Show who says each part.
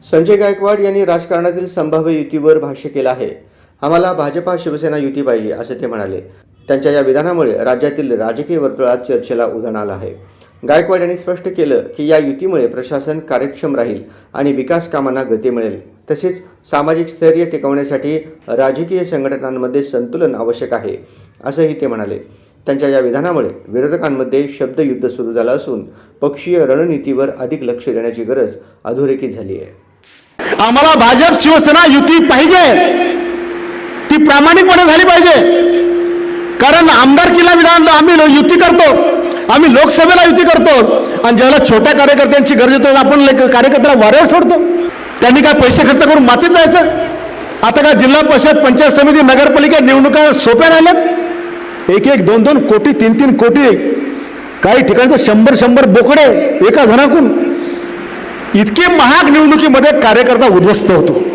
Speaker 1: संजय गायकवाड यांनी राजकारणातील संभाव्य युतीवर भाष्य केलं आहे. आम्हाला भाजपा शिवसेना युती पाहिजे असे ते म्हणाले. त्यांच्या या विधानामुळे राज्यातील राजकीय वर्तुळात चर्चेला उधाण आलं आहे. गायकवाड यांनी स्पष्ट केलं की या युतीमुळे प्रशासन कार्यक्षम राहील आणि विकास कामांना गती मिळेल. तसेच सामाजिक स्थैर्य टिकवण्यासाठी राजकीय संघटनांमध्ये संतुलन आवश्यक आहे असंही ते म्हणाले. त्यांच्या या विधानामुळे विरोधकांमध्ये शब्दयुद्ध सुरू झालं असून पक्षीय रणनीतीवर अधिक लक्ष देण्याची गरज अधोरेखित झाली आहे.
Speaker 2: आम्हाला भाजप शिवसेना युती पाहिजे, ती प्रामाणिकपणे झाली पाहिजे. कारण आमदारकीला विधान आम्ही युती करतो, आम्ही लोकसभेला युती करतो आणि ज्याला छोट्या कार्यकर्त्यांची गरज येते आपण कार्यकर्त्याला वाऱ्यावर सोडतो. त्यांनी काय पैसे खर्च करून मातीत जायचं? आता काय जिल्हा परिषद, पंचायत समिती, नगरपालिका निवडणुका सोप्या राहिल्यात? 1-1, 2-2 कोटी, 3-3 कोटी, काही ठिकाणी तर 100 बोकडे एका जणाकडून. इतके महाग निवडणुकीमध्ये कार्यकर्ता उद्ध्वस्त होतो.